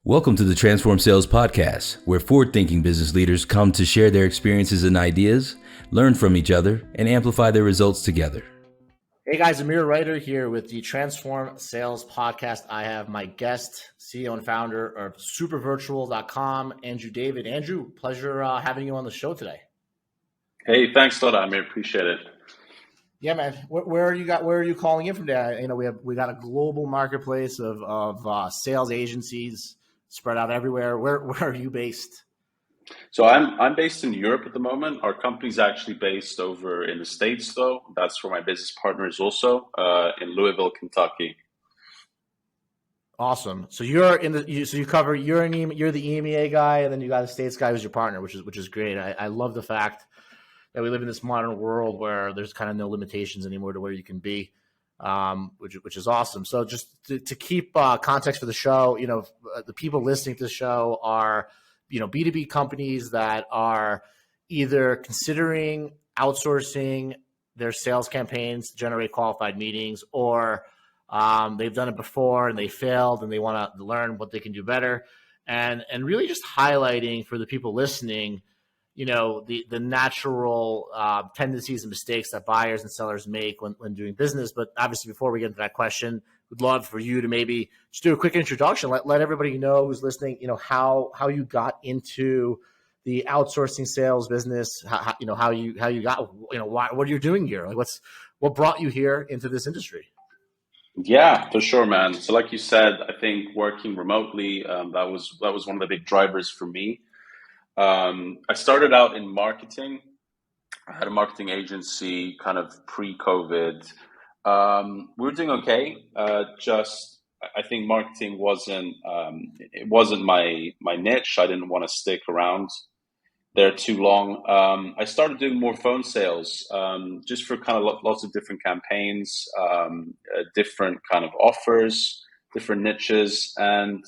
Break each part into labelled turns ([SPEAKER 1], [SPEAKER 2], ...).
[SPEAKER 1] Welcome to the Transform Sales Podcast, where forward-thinking business leaders come to share their experiences and ideas, learn from each other, and amplify their results together.
[SPEAKER 2] Hey guys, Amir Reiter here with the Transform Sales Podcast. I have my guest, CEO and founder of supervirtual.com, Andrew David. Andrew, pleasure having you on the show today.
[SPEAKER 3] Hey, thanks a lot, Amir. Appreciate it.
[SPEAKER 2] Yeah, man. Where are you calling in from there? You know, we got a global marketplace of sales agencies spread out everywhere. Where are you based?
[SPEAKER 3] So I'm based in Europe at the moment. Our company's actually based over in the States, though. That's where my business partner is also in Louisville, Kentucky.
[SPEAKER 2] Awesome. So you're the EMEA guy, and then you got the States guy who's your partner, which is great. I love the fact that we live in this modern world where there's kind of no limitations anymore to where you can be, which is awesome. So just to keep context for the show, you know, the people listening to the show are, you know, B2B companies that are either considering outsourcing their sales campaigns to generate qualified meetings, or they've done it before and they failed and they want to learn what they can do better. And really just highlighting for the people listening, you know, the natural tendencies and mistakes that buyers and sellers make when doing business. But obviously, before we get into that question, we'd love for you to maybe just do a quick introduction. Let everybody know who's listening, you know, how you got into the outsourcing sales business, how you got, you know, what you're doing here, like what brought you here into this industry.
[SPEAKER 3] Yeah, for sure, man. So like you said, I think working remotely, that was one of the big drivers for me. I started out in marketing. I had a marketing agency kind of pre-COVID. We were doing okay. I think marketing wasn't my niche. I didn't want to stick around there too long. I started doing more phone sales, just for kind of lots of different campaigns, different kind of offers, different niches, and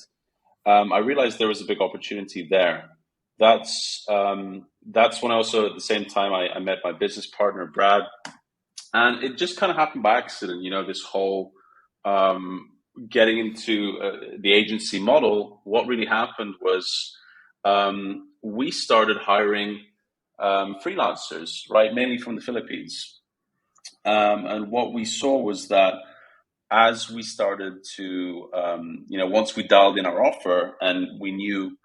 [SPEAKER 3] I realized there was a big opportunity there. That's when I also, at the same time, I met my business partner, Brad, and it just kind of happened by accident. You know, this whole getting into the agency model. What really happened was we started hiring freelancers, right, mainly from the Philippines. And what we saw was that as we started to, once we dialed in our offer and we knew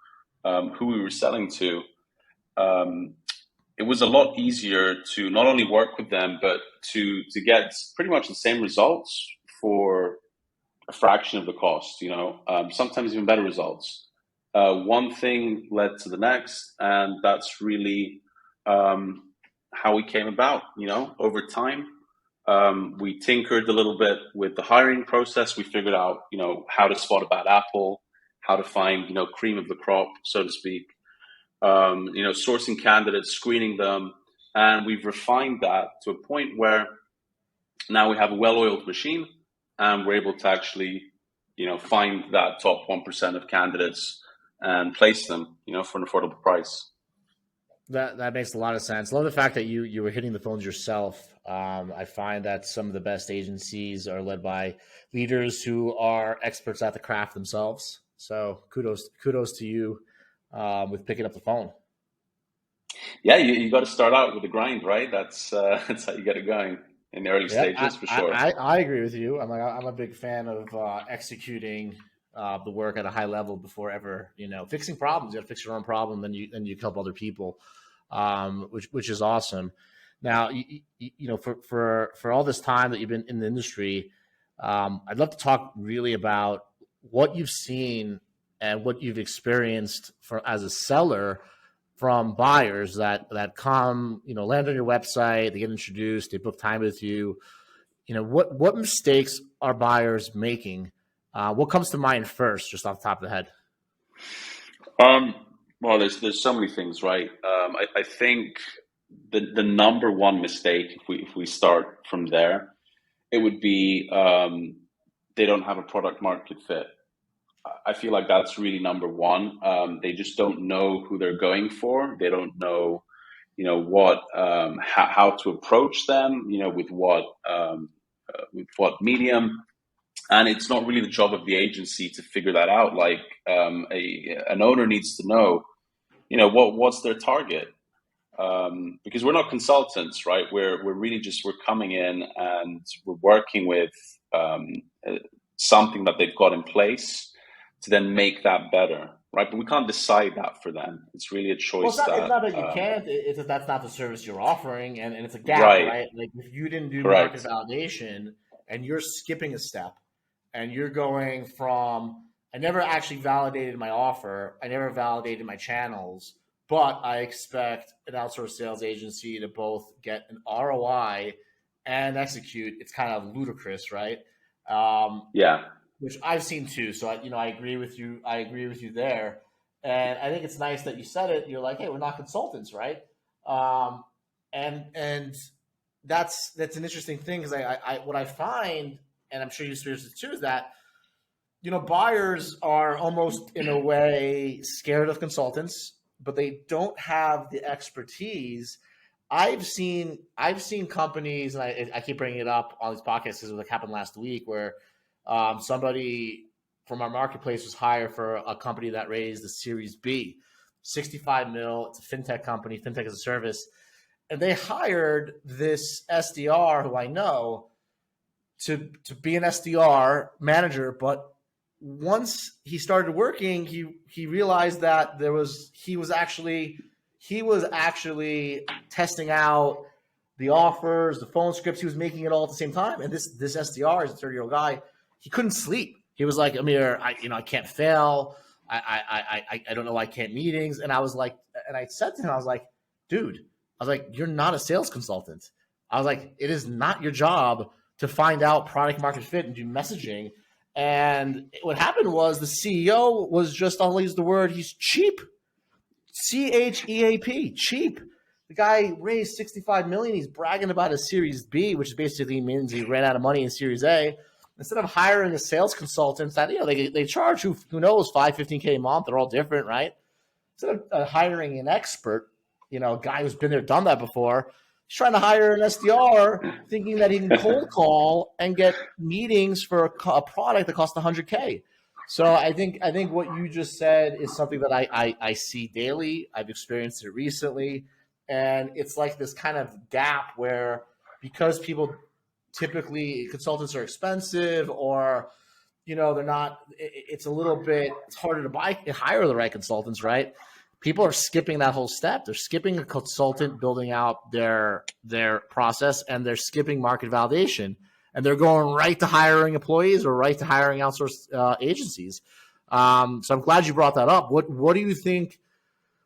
[SPEAKER 3] who we were selling to, it was a lot easier to not only work with them, but to get pretty much the same results for a fraction of the cost, you know, sometimes even better results. One thing led to the next, and that's really how we came about, you know, over time. We tinkered a little bit with the hiring process. We figured out, you know, how to spot a bad apple, how to find, you know, cream of the crop, so to speak, sourcing candidates, screening them. And we've refined that to a point where now we have a well-oiled machine and we're able to actually, you know, find that top 1% of candidates and place them, you know, for an affordable price.
[SPEAKER 2] That makes a lot of sense. I love the fact that you were hitting the phones yourself. I find that some of the best agencies are led by leaders who are experts at the craft themselves. So kudos to you with picking up the phone. Yeah,
[SPEAKER 3] you got to start out with the grind, right? That's how you get it going in the early stages, for sure.
[SPEAKER 2] I agree with you. I'm a big fan of executing the work at a high level before ever, you know, fixing problems. You got to fix your own problem, then you help other people, which is awesome. Now, you know, for all this time that you've been in the industry, I'd love to talk really about what you've seen and what you've experienced as a seller from buyers that come, you know, land on your website, they get introduced, they book time with you. You know, what mistakes are buyers making? What comes to mind first, just off the top of the head?
[SPEAKER 3] Well, there's so many things, right? I think the number one mistake, if we start from there, it would be they don't have a product market fit. I feel like that's really number one. They just don't know who they're going for. They don't know, you know, what how to approach them, you know, with what medium. And it's not really the job of the agency to figure that out. Like an owner needs to know, what's their target. Because we're not consultants, right? We're really we're coming in and we're working with something that they've got in place to then make that better, right? But we can't decide that for them. It's really a choice.
[SPEAKER 2] Well, it's not that you can't. It's that that's not the service you're offering, and it's a gap, right? Like if you didn't do market validation and you're skipping a step, and you're going from I never actually validated my offer, I never validated my channels, but I expect an outsourced sales agency to both get an ROI and execute. It's kind of ludicrous, right?
[SPEAKER 3] Yeah.
[SPEAKER 2] Which I've seen too. So I agree with you. I agree with you there. And I think it's nice that you said it. You're like, hey, we're not consultants, right? And that's an interesting thing because I what I find, and I'm sure you experience it too, is that buyers are almost in a way scared of consultants, but they don't have the expertise. I've seen companies, and I keep bringing it up on these podcasts because it happened last week, where somebody from our marketplace was hired for a company that raised a Series B, 65 mil. It's a fintech company, fintech as a service, and they hired this SDR who I know to be an SDR manager, but once he started working, he realized that he was actually testing out the offers, the phone scripts. He was making it all at the same time. And this SDR is a 30-year-old guy. He couldn't sleep. He was like, Amir, I can't fail. I don't know why I can't meetings. And I was like, and I said to him, I was like, dude, you're not a sales consultant. I was like, it is not your job to find out product market fit and do messaging. And what happened was the CEO was just, I'll use the word, he's cheap. CHEAP, cheap. The guy raised $65 million. He's bragging about his Series B, which basically means he ran out of money in Series A. Instead of hiring a sales consultant that, they charge who knows, $15K a month. They're all different, right? Instead of hiring an expert, a guy who's been there, done that before, he's trying to hire an SDR thinking that he can cold call and get meetings for a product that costs $100K. So I think what you just said is something that I see daily. I've experienced it recently. And it's like this kind of gap where because people typically consultants are expensive or, they're not, it's a little bit, it's harder to hire the right consultants, right? People are skipping that whole step. They're skipping a consultant building out their process, and they're skipping market validation, and they're going right to hiring employees or right to hiring outsourced agencies. So I'm glad you brought that up. What do you think?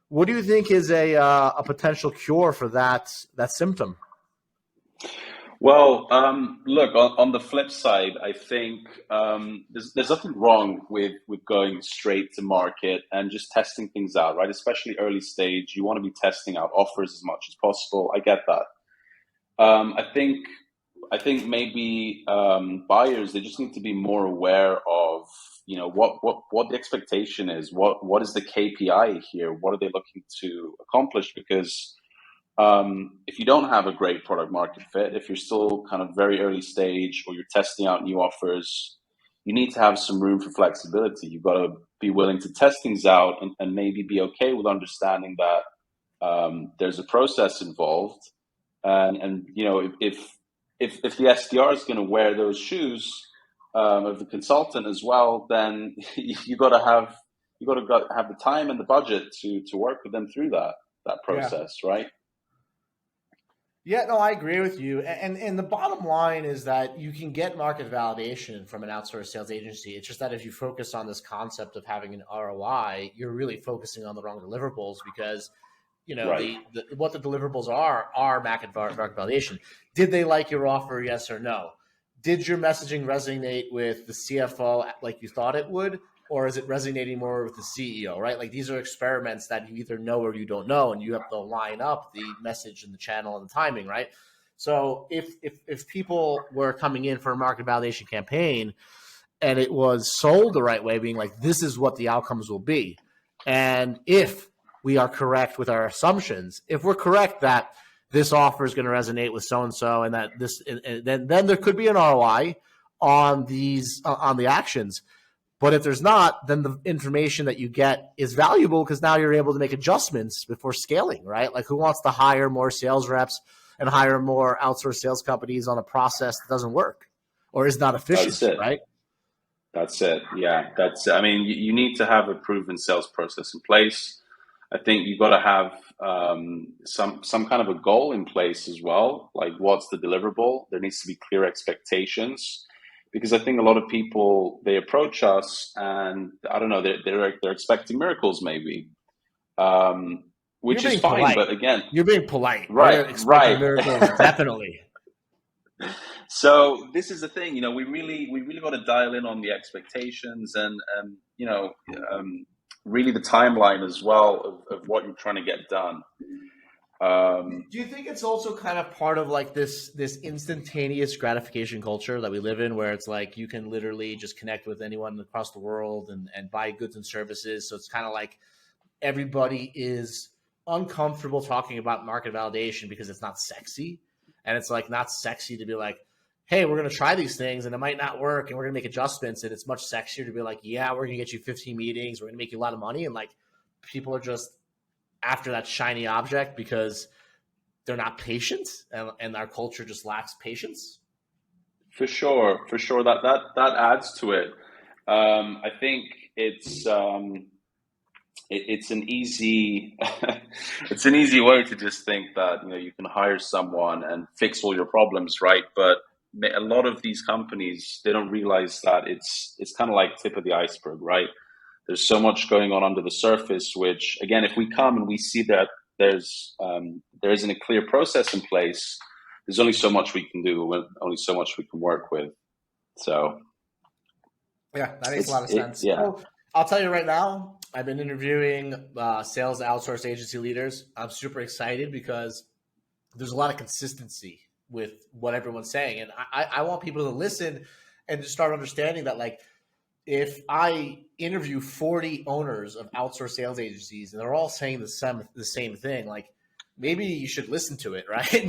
[SPEAKER 2] What do you think is a potential cure for that symptom?
[SPEAKER 3] Well, look, on the flip side, I think there's nothing wrong with going straight to market and just testing things out, right? Especially early stage, you want to be testing out offers as much as possible. I get that. I think maybe buyers, they just need to be more aware of what the expectation is, what is the KPI here, what are they looking to accomplish, because if you don't have a great product market fit, if you're still kind of very early stage or you're testing out new offers, you need to have some room for flexibility. You've got to be willing to test things out and maybe be okay with understanding that there's a process involved. And if the SDR is going to wear those shoes of the consultant as well, then you got to have the time and the budget to work with them through that process, right?
[SPEAKER 2] Yeah, no, I agree with you. And the bottom line is that you can get market validation from an outsourced sales agency. It's just that if you focus on this concept of having an ROI, you're really focusing on the wrong deliverables because, right. What the deliverables are market validation. Did they like your offer? Yes or no? Did your messaging resonate with the CFO like you thought it would? Or is it resonating more with the CEO, right? Like these are experiments that you either know or you don't know, and you have to line up the message and the channel and the timing, right? So if people were coming in for a market validation campaign and it was sold the right way, being like, this is what the outcomes will be. And if we are correct with our assumptions, if we're correct that this offer is going to resonate with so-and-so and that this, and then there could be an ROI. on the actions. But if there's not, then the information that you get is valuable because now you're able to make adjustments before scaling, right? Like who wants to hire more sales reps and hire more outsourced sales companies on a process that doesn't work or is not efficient, right?
[SPEAKER 3] That's it. Yeah, I mean, you need to have a proven sales process in place. I think you've got to have some kind of a goal in place as well. Like, what's the deliverable? There needs to be clear expectations, because I think a lot of people, they approach us and I don't know, they're expecting miracles maybe, which is fine.
[SPEAKER 2] Polite.
[SPEAKER 3] But again,
[SPEAKER 2] you're being polite,
[SPEAKER 3] right?
[SPEAKER 2] Miracles, definitely.
[SPEAKER 3] So this is the thing, you know, we really got to dial in on the expectations and you know, really the timeline as well of what you're trying to get done.
[SPEAKER 2] Do you think it's also kind of part of like this instantaneous gratification culture that we live in, where it's like you can literally just connect with anyone across the world and buy goods and services? So it's kind of like everybody is uncomfortable talking about market validation because it's not sexy. And it's like not sexy to be like, hey, we're going to try these things and it might not work and we're going to make adjustments. And it's much sexier to be like, yeah, we're going to get you 15 meetings. We're going to make you a lot of money. And like people are just after that shiny object because they're not patient and our culture just lacks patience.
[SPEAKER 3] For sure. That adds to it. I think it's an easy it's an easy way to just think that, you know, you can hire someone and fix all your problems, right? But a lot of these companies, they don't realize that it's kind of like tip of the iceberg, right? There's so much going on under the surface, which again, if we come and we see that there isn't a clear process in place, there's only so much we can do, only so much we can work with. So
[SPEAKER 2] yeah, that makes a lot of sense.
[SPEAKER 3] Yeah.
[SPEAKER 2] So, I'll tell you right now, I've been interviewing sales outsource agency leaders. I'm super excited because there's a lot of consistency with what everyone's saying. And I want people to listen and to start understanding that, like, if I interview 40 owners of outsourced sales agencies and they're all saying the same thing, like, maybe you should listen to it, right?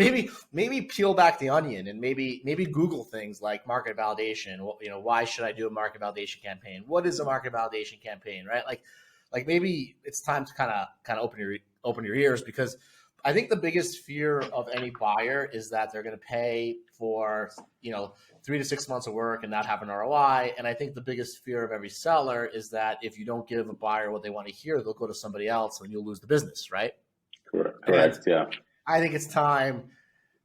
[SPEAKER 2] Maybe peel back the onion and maybe Google things like market validation. You know, why should I do a market validation campaign? What is a market validation campaign, right? Like maybe it's time to kind of open your ears, because I think the biggest fear of any buyer is that they're going to pay for, you know, 3 to 6 months of work and not have an ROI. And I think the biggest fear of every seller is that if you don't give a buyer what they want to hear, they'll go to somebody else and you'll lose the business, right?
[SPEAKER 3] Correct. Yeah.
[SPEAKER 2] I think it's time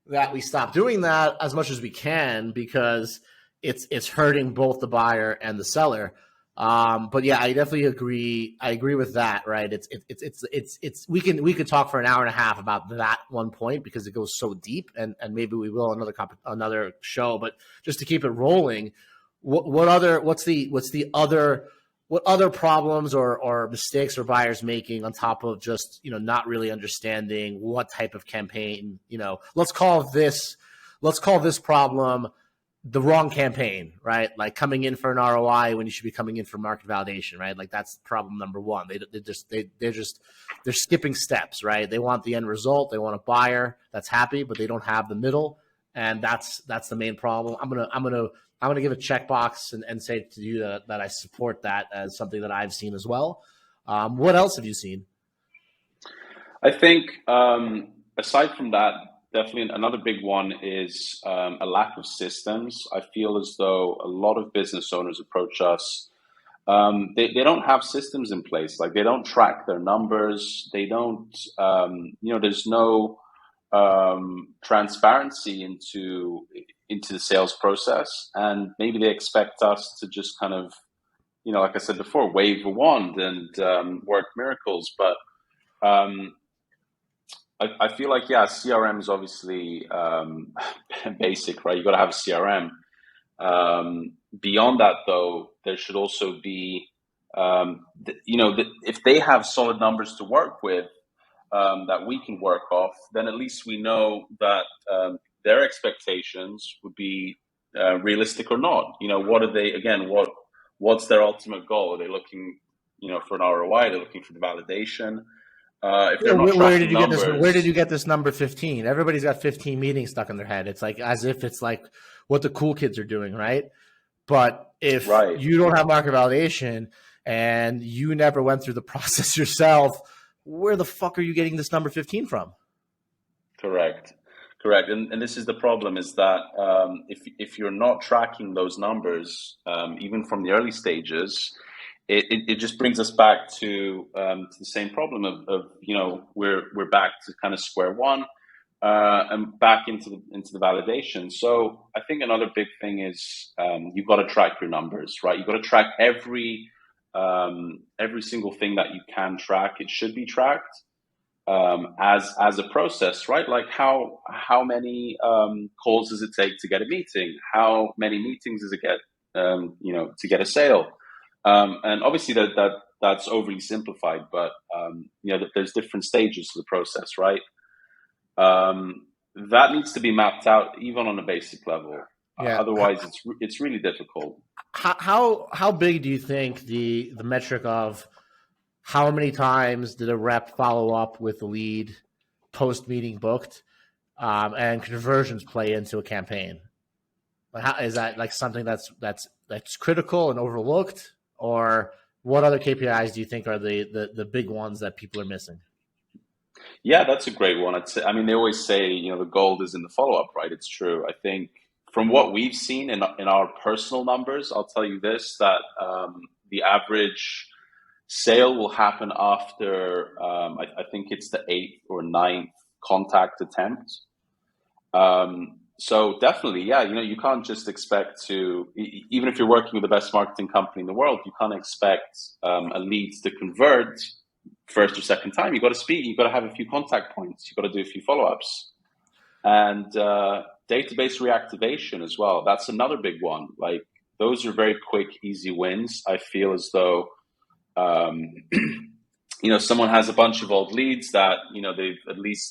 [SPEAKER 2] that we stop doing that as much as we can, because it's hurting both the buyer and the seller. But yeah, I definitely agree. I agree with that. Right. It's we could talk for an hour and a half about that one point because it goes so deep, and maybe we will another show. But just to keep it rolling, what other problems or mistakes are buyers making on top of just, you know, not really understanding what type of campaign, you know, let's call this problem the wrong campaign, right? Like coming in for an ROI when you should be coming in for market validation, right? Like that's problem number one. They're skipping steps, right? They want the end result. They want a buyer that's happy, but they don't have the middle. And that's the main problem. I'm going to give a checkbox and say to you that I support that as something that I've seen as well. What else have you seen?
[SPEAKER 3] I think aside from that, definitely another big one is a lack of systems. I feel as though a lot of business owners approach us. They don't have systems in place. Like they don't track their numbers. They don't, there's no transparency into the sales process, and maybe they expect us to just kind of, you know, like I said before, wave a wand and work miracles. But I feel like, yeah, CRM is obviously basic, right? You got to have a CRM. Beyond that, though, there should also be, if they have solid numbers to work with that we can work off, then at least we know that their expectations would be realistic or not. You know, what are they, again, what's their ultimate goal? Are they looking, you know, for an ROI? They're looking for the validation. If they're not
[SPEAKER 2] where did you get this number 15? Everybody's got 15 meetings stuck in their head. It's like as if it's like what the cool kids are doing, right? But if
[SPEAKER 3] Right.
[SPEAKER 2] you don't have market validation and you never went through the process yourself, where the fuck are you getting this number 15 from?
[SPEAKER 3] Correct. And this is the problem, is that if you're not tracking those numbers, even from the early stages, it just brings us back to the same problem of we're back to kind of square one, and back into the validation. So I think another big thing is you've got to track your numbers, right? You've got to track every single thing that you can track. It should be tracked as a process, right? Like how many calls does it take to get a meeting? How many meetings does it get to get a sale? And obviously that's overly simplified, but there's different stages to the process, right? That needs to be mapped out even on a basic level.
[SPEAKER 2] Yeah.
[SPEAKER 3] Otherwise, it's really difficult.
[SPEAKER 2] How big do you think the metric of how many times did a rep follow up with the lead post meeting booked, and conversions play into a campaign? Like, how is that like something that's critical and overlooked, or what other KPIs do you think are the big ones that people are missing?
[SPEAKER 3] Yeah, that's a great one. I mean, they always say, the gold is in the follow up, right? It's true. I think from what we've seen in our personal numbers, I'll tell you this, that the average sale will happen after, I think it's the 8th or 9th contact attempt. So definitely, yeah, you can't just expect to, even if you're working with the best marketing company in the world, you can't expect a lead to convert first or second time. You've got to speak, you've got to have a few contact points, you've got to do a few follow-ups. And database reactivation as well. That's another big one. Like, those are very quick, easy wins. I feel as though someone has a bunch of old leads that,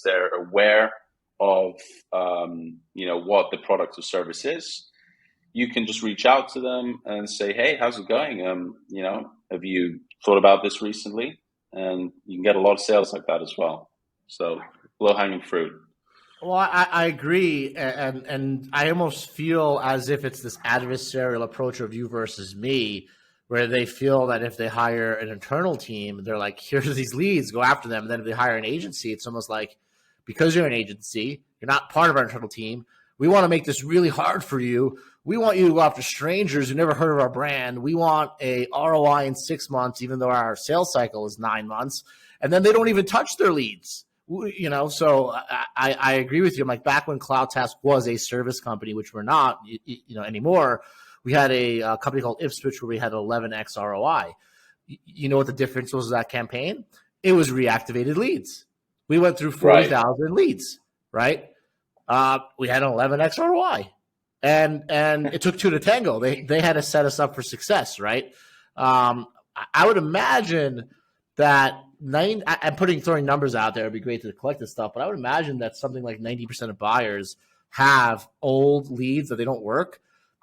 [SPEAKER 3] they're aware of, what the product or service is. You can just reach out to them and say, hey, how's it going? Have you thought about this recently? And you can get a lot of sales like that as well. So low hanging fruit.
[SPEAKER 2] Well, I agree, and I almost feel as if it's this adversarial approach of you versus me, where they feel that if they hire an internal team, they're like, here's these leads, go after them. And then if they hire an agency, it's almost like, because you're an agency, you're not part of our internal team, we want to make this really hard for you. We want you to go after strangers who never heard of our brand. We want a ROI in 6 months, even though our sales cycle is 9 months. And then they don't even touch their leads. So I agree with you. I'm like, back when CloudTask was a service company, which we're not, anymore, we had a company called Ipswich where we had 11x ROI. You know what the difference was of that campaign? It was reactivated leads. We went through 40,000 leads, right? We had an 11x ROI, and it took two to tango. They had to set us up for success, right? I would imagine that throwing numbers out there, it'd be great to collect this stuff, but I would imagine that something like 90% of buyers have old leads that they don't work,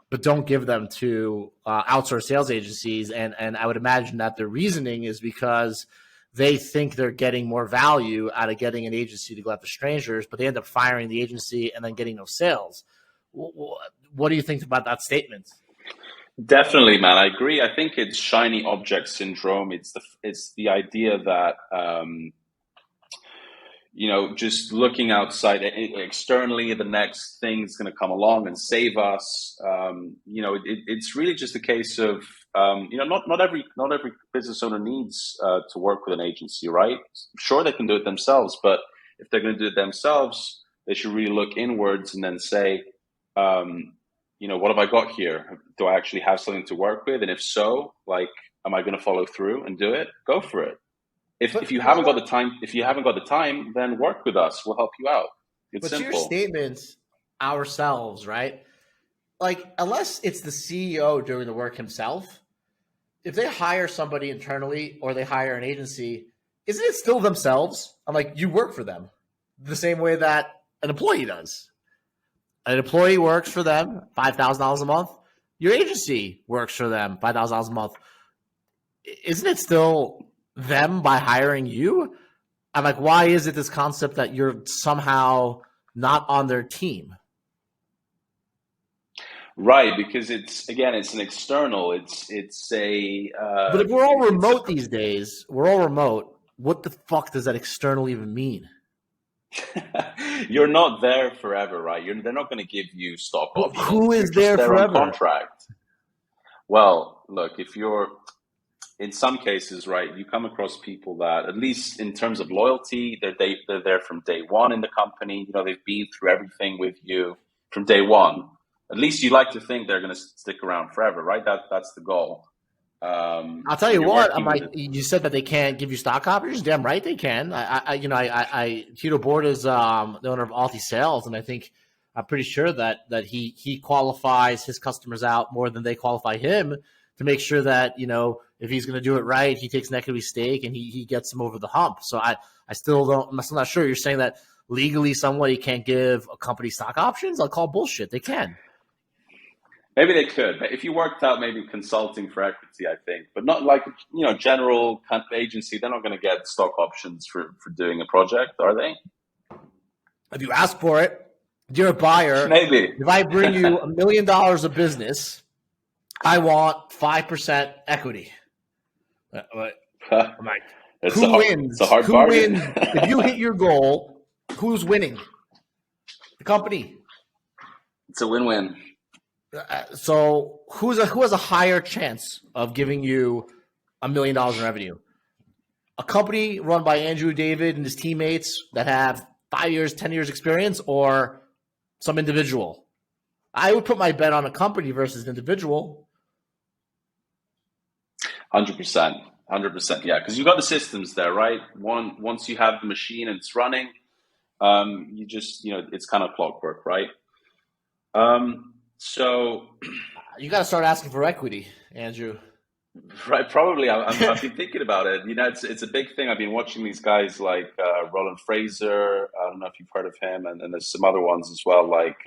[SPEAKER 2] but don't give them to outsourced sales agencies. And I would imagine that their reasoning is because they think they're getting more value out of getting an agency to go after strangers, but they end up firing the agency and then getting no sales. What do you think about that statement?
[SPEAKER 3] Definitely, man. I agree. I think it's shiny object syndrome. It's the idea that just looking outside externally, the next thing's going to come along and save us. It's really just a case of not every business owner needs to work with an agency, right? Sure, they can do it themselves, but if they're going to do it themselves, they should really look inwards and then say, what have I got here? Do I actually have something to work with? And if so, am I going to follow through and do it? Go for it. If you haven't got the time, then work with us. We'll help you out. It's simple.
[SPEAKER 2] But your statements ourselves, right? Like, unless it's the CEO doing the work himself, if they hire somebody internally or they hire an agency, isn't it still themselves? I'm like, you work for them the same way that an employee does. An employee works for them, $5,000 a month. Your agency works for them, $5,000 a month. Isn't it still them by hiring you? I'm like, why is it this concept that you're somehow not on their team?
[SPEAKER 3] Right, because it's an external. It's a
[SPEAKER 2] But if we're all
[SPEAKER 3] it's a
[SPEAKER 2] remote these days, we're all remote. What the fuck does that external even mean?
[SPEAKER 3] you're not there forever, right? They're not going to give you stock
[SPEAKER 2] Who
[SPEAKER 3] options. You're
[SPEAKER 2] is
[SPEAKER 3] just
[SPEAKER 2] there
[SPEAKER 3] there on
[SPEAKER 2] forever?
[SPEAKER 3] contract. Well, look, if you're in some cases, right, you come across people that, at least in terms of loyalty, they're there from day one in the company. You know, they've been through everything with you from day one. At least you like to think they're going to stick around forever, right? That's the goal.
[SPEAKER 2] I'll tell
[SPEAKER 3] When
[SPEAKER 2] you
[SPEAKER 3] you're
[SPEAKER 2] what.
[SPEAKER 3] working with it,
[SPEAKER 2] You said that they can't give you stock options. Damn right they can. Tito Borda is the owner of Alti Sales, and I'm pretty sure that he qualifies his customers out more than they qualify him to make sure that if he's going to do it right, he takes an equity stake and he gets them over the hump. So I'm still not sure. You're saying that legally somebody can't give a company stock options? I'll call bullshit. They can.
[SPEAKER 3] maybe they could. If you worked out maybe consulting for equity, I think, but not like general agency. They're not going to get stock options for doing a project, are they?
[SPEAKER 2] If you ask for it, you're a buyer.
[SPEAKER 3] Maybe.
[SPEAKER 2] If I bring you $1 million of business, I want 5% equity. I'm like, who wins?
[SPEAKER 3] It's a hard
[SPEAKER 2] Who
[SPEAKER 3] bargain.
[SPEAKER 2] wins? If you hit your goal, who's winning? The company.
[SPEAKER 3] It's a win-win.
[SPEAKER 2] So who has a higher chance of giving you $1 million in revenue? A company run by Andrew David and his teammates that have 5 years, 10 years experience, or some individual? I would put my bet on a company versus an individual.
[SPEAKER 3] 100%. 100%. Yeah, because you got the systems there, right? Once you have the machine and it's running, you just it's kind of clockwork, right? So
[SPEAKER 2] you got to start asking for equity, Andrew.
[SPEAKER 3] Right, probably. I've been thinking about it. It's a big thing. I've been watching these guys like Roland Fraser. I don't know if you've heard of him, and there's some other ones as well, like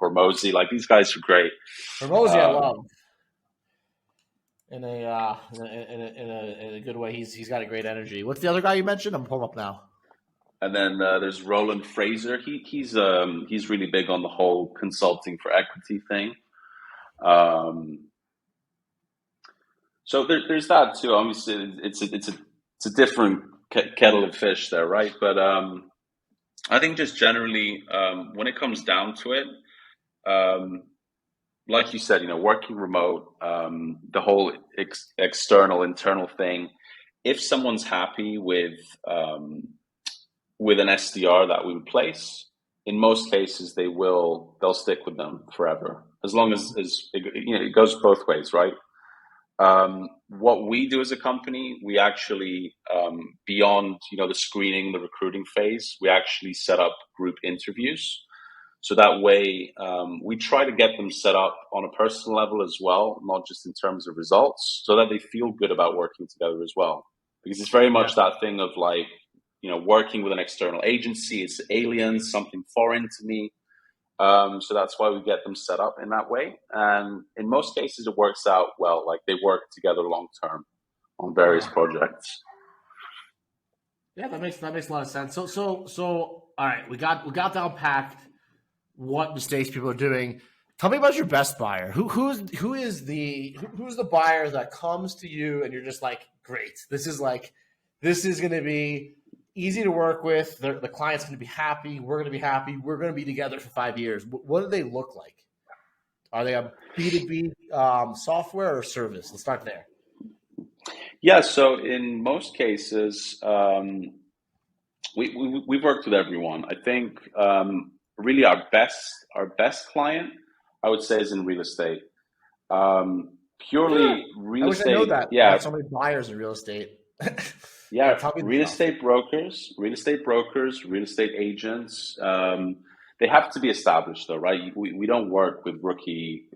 [SPEAKER 3] Hormozy. Like these guys are great.
[SPEAKER 2] Hormozy, I love in a good way. He's got a great energy. What's the other guy you mentioned? I'm pulling up now.
[SPEAKER 3] And then there's Roland Fraser. He's really big on the whole consulting for equity thing. So there's that too. Obviously, it's a different kettle of fish there, right? But I think just generally, when it comes down to it, like you said, working remote, the whole external internal thing. If someone's happy with an SDR that we place, in most cases they'll stick with them forever, as long as it goes both ways, right? What we do as a company, we actually, beyond, the screening, the recruiting phase, we actually set up group interviews. So that way, we try to get them set up on a personal level as well, not just in terms of results, so that they feel good about working together as well. Because it's very much that thing of like, working with an external agency, it's alien, something foreign to me. So that's why we get them set up in that way. And in most cases, it works out well. Like they work together long term on various projects.
[SPEAKER 2] Yeah, that makes a lot of sense. So all right, we got down packed what mistakes people are doing. Tell me about your best buyer. Who's the buyer that comes to you and you're just like, great, this is going to be easy to work with. The client's going to be happy. We're going to be happy. We're going to be together for 5 years. What do they look like? Are they a B2B software or service? Let's start there.
[SPEAKER 3] Yeah. So in most cases, we've worked with everyone. I think really our best client, I would say, is in real estate. Purely real estate.
[SPEAKER 2] I know that.
[SPEAKER 3] Yeah.
[SPEAKER 2] I have so many buyers in real estate.
[SPEAKER 3] Yeah, real estate brokers, real estate agents. They have to be established, though, right? We don't work with rookie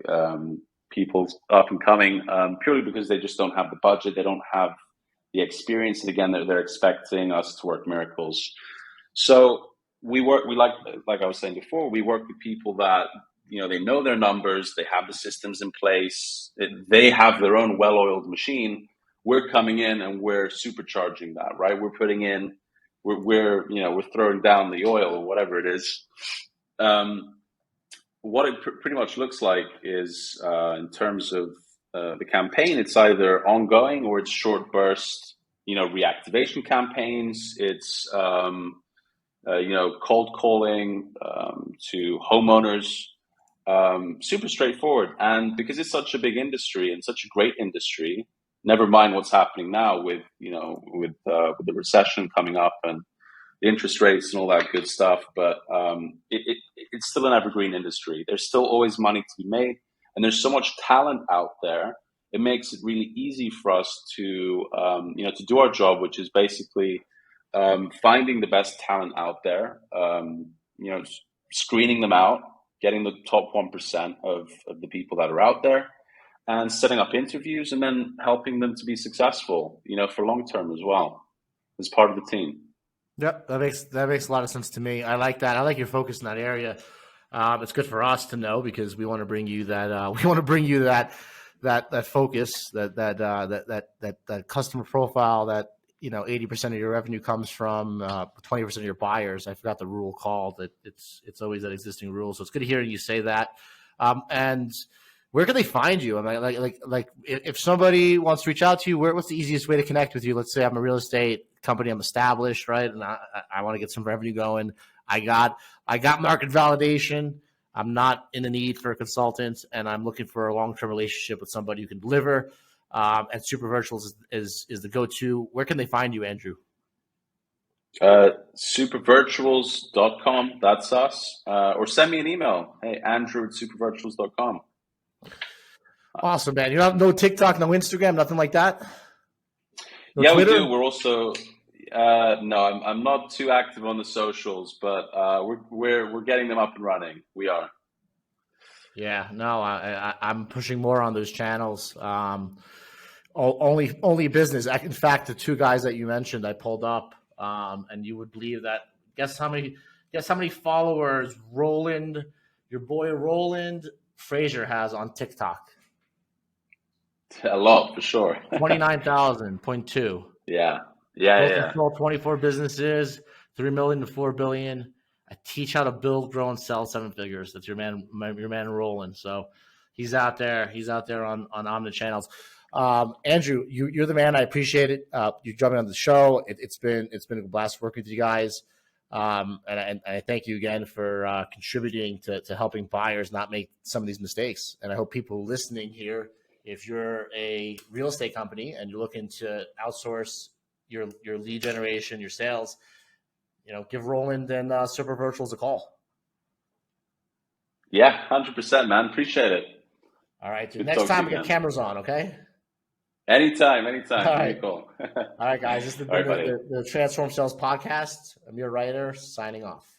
[SPEAKER 3] people up and coming purely because they just don't have the budget. They don't have the experience. And again, they're expecting us to work miracles. So we like I was saying before, we work with people that they know their numbers. They have the systems in place. They have their own well-oiled machine. We're coming in and we're supercharging that, right? We're putting in, we're throwing down the oil or whatever it is. what it pretty much looks like is in terms of the campaign, it's either ongoing or it's short burst, reactivation campaigns. It's cold calling to homeowners. Super straightforward. And because it's such a big industry and such a great industry, never mind what's happening now with the recession coming up and the interest rates and all that good stuff. But it's still an evergreen industry. There's still always money to be made, and there's so much talent out there. It makes it really easy for us to to do our job, which is basically finding the best talent out there, screening them out, getting the top 1% of the people that are out there, and setting up interviews, and then helping them to be successful, for long term as well, as part of the team.
[SPEAKER 2] Yep, that makes a lot of sense to me. I like that. I like your focus in that area. It's good for us to know because we want to bring you that. We want to bring you that focus, that customer profile. That 80% of your revenue comes from 20% of your buyers. I forgot the rule called. It's always that existing rule. So it's good to hear you say that. And where can they find you? I mean, like if somebody wants to reach out to you, what's the easiest way to connect with you? Let's say I'm a real estate company, I'm established, right? And I want to get some revenue going. I got market validation. I'm not in the need for a consultant, and I'm looking for a long-term relationship with somebody who can deliver. And Super Virtuals is the go-to. Where can they find you, Andrew?
[SPEAKER 3] Supervirtuals.com. That's us. Or send me an email. Hey, Andrew@supervirtuals.com.
[SPEAKER 2] Awesome, man. You have no TikTok, no Instagram, nothing like that?
[SPEAKER 3] No, Twitter? We do. We're also no, I'm not too active on the socials, but we're getting them up and running. We are.
[SPEAKER 2] Yeah, no, I'm pushing more on those channels. Only business. In fact, the two guys that you mentioned, I pulled up, and you would believe that. Guess how many followers your boy Roland Frazier has on TikTok?
[SPEAKER 3] A lot, for sure.
[SPEAKER 2] 29,000.2.
[SPEAKER 3] Yeah.
[SPEAKER 2] Control 24 businesses, 3 million to 4 billion. I teach how to build, grow, and sell 7 figures. That's your man Roland. So he's out there. He's out there on the channels. Andrew, you're the man. I appreciate it. You jumping on the show. It's been a blast working with you guys. And I thank you again for contributing to helping buyers not make some of these mistakes. And I hope people listening here, if you're a real estate company and you're looking to outsource your lead generation, your sales, give Roland and Super Virtuals a call.
[SPEAKER 3] Yeah, 100%, man. Appreciate it.
[SPEAKER 2] All right, dude. Next time we get cameras on, okay?
[SPEAKER 3] Anytime.
[SPEAKER 2] All right. Cool. All right, guys. This is the Transform Sales Podcast. Amir Reiter signing off.